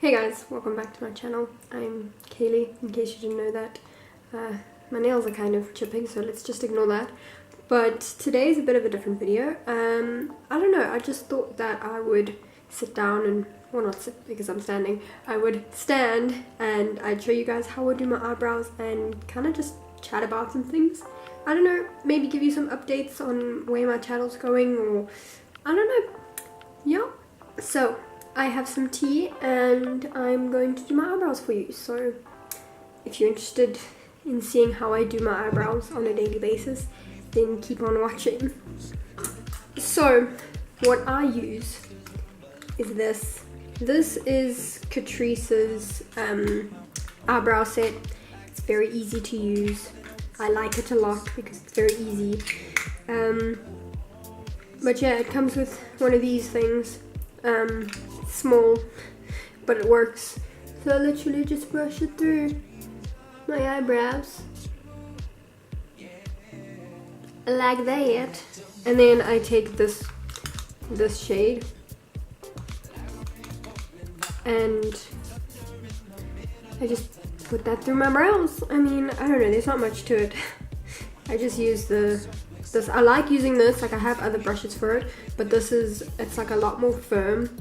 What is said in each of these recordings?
Hey guys, welcome back to my channel. I'm Kayleigh, in case you didn't know that. My nails are kind of chipping, so let's just ignore that. But today is a bit of a different video. I don't know, I just thought that I would sit down and, well, not sit because I'm standing. I would stand and I'd show you guys how I do my eyebrows and kind of just chat about some things. I don't know, maybe give you some updates on where my channel's going, or I don't know. Yeah, so I have some tea and I'm going to do my eyebrows for you. So if you're interested in seeing how I do my eyebrows on a daily basis, then keep on watching. So what I use is this. This is Catrice's eyebrow set. It's very easy to use. I like it a lot because it's very easy. But yeah, it comes with one of these things. Small, but it works. So I literally just brush it through my eyebrows like that, and then I take this shade and I just put that through my brows. I mean, I don't know, there's not much to it. I just use this. I like using this, like I have other brushes for it, but it's like a lot more firm.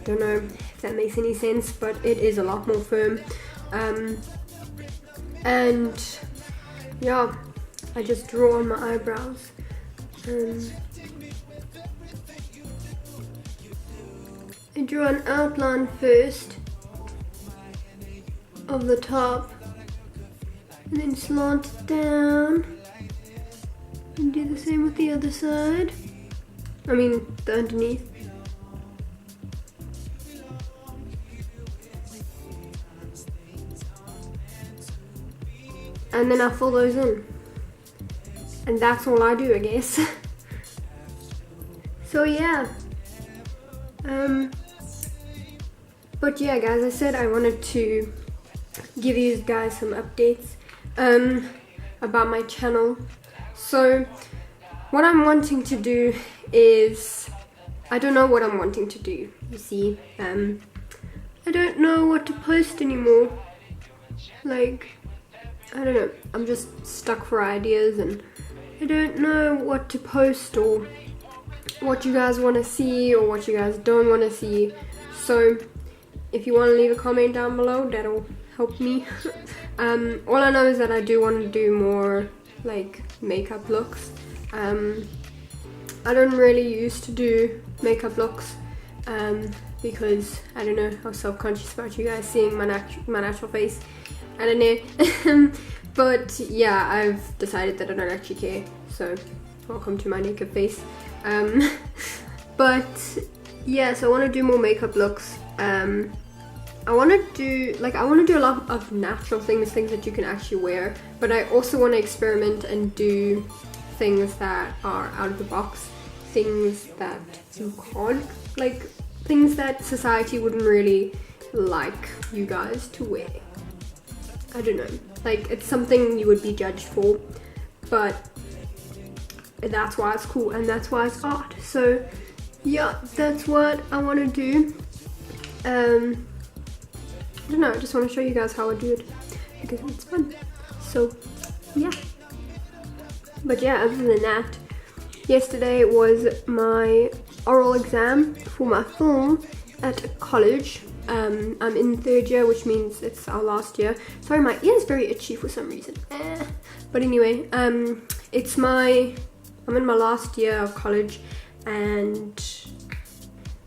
Don't know if that makes any sense, but it is a lot more firm. And yeah, I just draw on my eyebrows. I draw an outline first of the top and then slant it down and do the same with the other side. I mean the underneath. And then I fill those in. And that's all I do, I guess. So yeah. But yeah guys, I said I wanted to give you guys some updates about my channel. So what I'm wanting to do is, I don't know what I'm wanting to do, you see. I don't know what to post anymore. Like, I don't know, I'm just stuck for ideas and I don't know what to post or what you guys want to see or what you guys don't want to see. So if you want to leave a comment down below, that'll help me. All I know is that I do want to do more like makeup looks. I don't really used to do makeup looks because I don't know, I was self-conscious about you guys seeing my natural face. I don't know. But yeah, I've decided that I don't actually care, so welcome to my naked face. But yeah, so I want to do more makeup looks. I want to do a lot of natural things that you can actually wear, but I also want to experiment and do things that are out of the box, things that you can't, like things that society wouldn't really like you guys to wear. I don't know, like it's something you would be judged for, but that's why it's cool and that's why it's art. So yeah, that's what I want to do. I don't know, I just want to show you guys how I do it because it's fun. So yeah, but yeah, other than that, yesterday was my oral exam for my film at college. I'm in third year, which means it's our last year. Sorry, my ear is very itchy for some reason. But anyway, I'm in my last year of college, and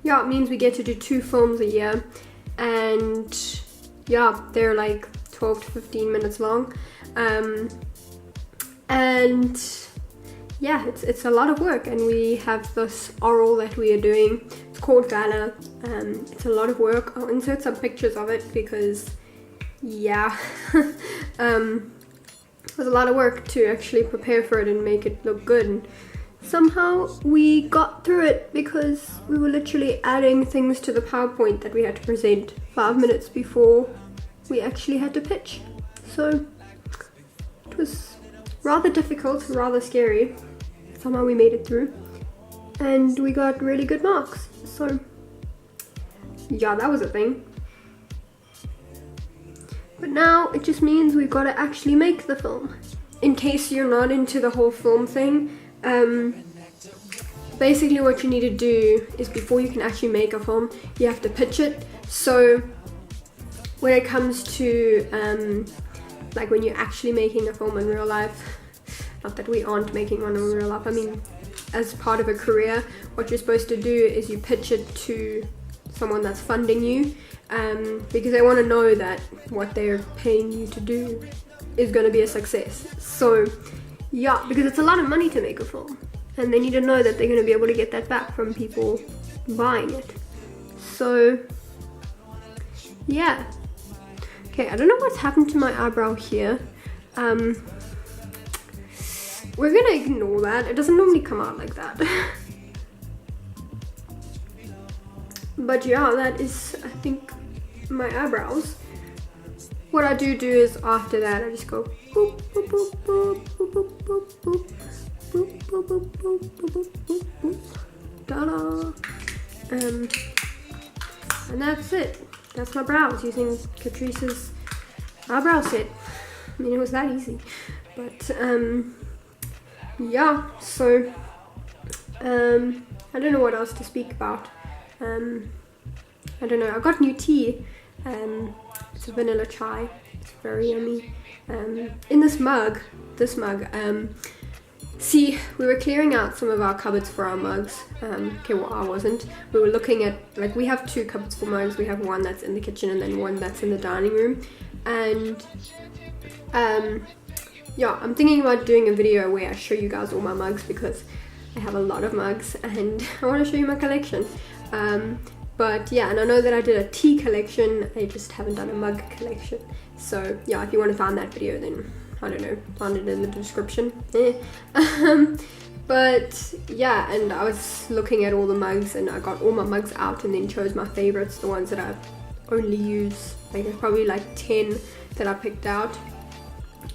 yeah, it means we get to do 2 films a year, and yeah, they're like 12 to 15 minutes long, and yeah, it's a lot of work, and we have this oral that we are doing. It's called Gala. It's a lot of work. I'll insert some pictures of it because yeah, it was a lot of work to actually prepare for it and make it look good. And somehow we got through it because we were literally adding things to the PowerPoint that we had to present 5 minutes before we actually had to pitch. So it was rather difficult, rather scary. Somehow we made it through and we got really good marks. So yeah, that was a thing. But now it just means we've got to actually make the film. In case you're not into the whole film thing, basically what you need to do is before you can actually make a film, you have to pitch it. So when it comes to like when you're actually making a film in real life, not that we aren't making one in real life, I mean as part of a career, what you're supposed to do is you pitch it to someone that's funding you, because they want to know that what they're paying you to do is going to be a success. So yeah, because it's a lot of money to make a film, and they need to know that they're going to be able to get that back from people buying it. So yeah. Okay, I don't know what's happened to my eyebrow here. We're gonna ignore that. It doesn't normally come out like that. But yeah, that is, I think, my eyebrows. What I do is after that I just go boop boop boop boop boop boop boop boop boop boop boop boop boop boop ta-da. And that's it. That's my brows using Catrice's eyebrow set. I mean, it was that easy. But yeah, so I don't know what else to speak about. I don't know, I got new tea. It's a vanilla chai. It's very yummy. In this mug, see, we were clearing out some of our cupboards for our mugs. Okay, well, I wasn't. We were looking at, like, we have two cupboards for mugs. We have one that's in the kitchen and then one that's in the dining room. And yeah, I'm thinking about doing a video where I show you guys all my mugs, because I have a lot of mugs and I want to show you my collection. But yeah, and I know that I did a tea collection, I just haven't done a mug collection. So yeah, if you want to find that video, then I don't know, find it in the description. But yeah, and I was looking at all the mugs and I got all my mugs out and then chose my favorites, the ones that I only use. Like there's probably like 10 that I picked out.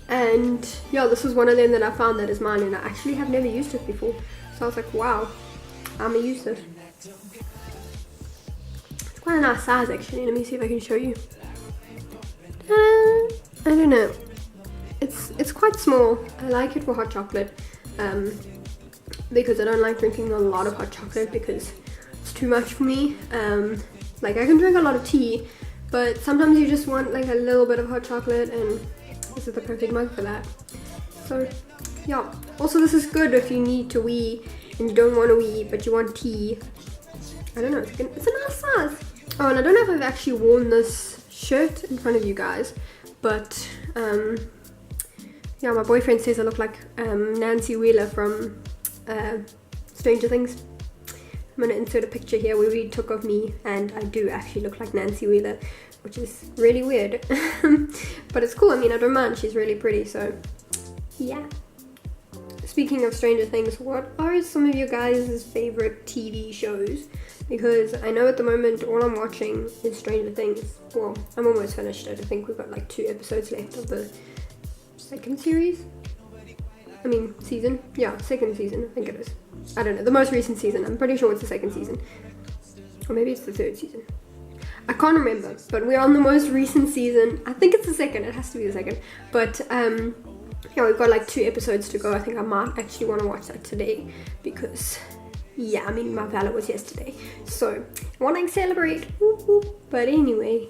And yeah, this was one of them that I found that is mine, and I actually have never used it before. So I was like, wow, I'm gonna use this. It's quite a nice size actually. Let me see if I can show you. I don't know. It's quite small. I like it for hot chocolate, because I don't like drinking a lot of hot chocolate because it's too much for me. Like I can drink a lot of tea, but sometimes you just want like a little bit of hot chocolate, and this is the perfect mug for that. So yeah, also this is good if you need to wee and you don't want to wee but you want tea. I don't know, it's a nice size. Oh, and I don't know if I've actually worn this shirt in front of you guys, but yeah, my boyfriend says I look like Nancy Wheeler from Stranger Things. I'm gonna insert a picture here where we took of me, and I do actually look like Nancy Wheeler, which is really weird. But it's cool, I mean, I don't mind, she's really pretty, so yeah. Speaking of Stranger Things, what are some of your guys' favorite TV shows? Because I know at the moment all I'm watching is Stranger Things. Well, I'm almost finished it. I think we've got like 2 episodes left of the second series. I mean, season. Yeah, second season, I think it is. I don't know, the most recent season. I'm pretty sure it's the second season. Or maybe it's the 3rd season. I can't remember, but we're on the most recent season. I think it's the 2nd, it has to be the 2nd. But yeah, we've got like 2 episodes to go. I think I might actually want to watch that today because, yeah, I mean, my Valor was yesterday. So, I want to celebrate. Whoop, whoop. But anyway,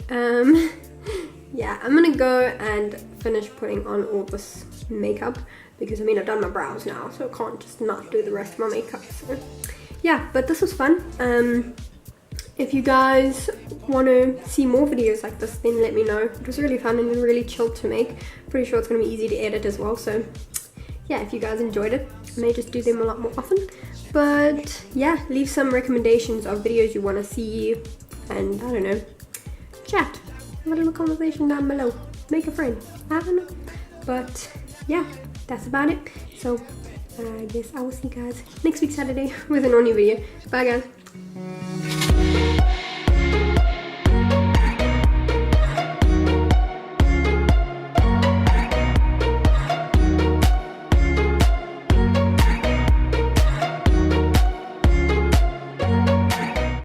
yeah, I'm gonna go and finish putting on all this makeup because, I mean, I've done my brows now, so I can't just not do the rest of my makeup. So, yeah, but this was fun. If you guys want to see more videos like this, then let me know. It was really fun and really chill to make. Pretty sure it's going to be easy to edit as well. So yeah, if you guys enjoyed it, I may just do them a lot more often. But yeah, leave some recommendations of videos you want to see. And I don't know, chat. Have a little conversation down below. Make a friend. I don't know. But yeah, that's about it. So I guess I will see you guys next week Saturday with a new video. Bye guys.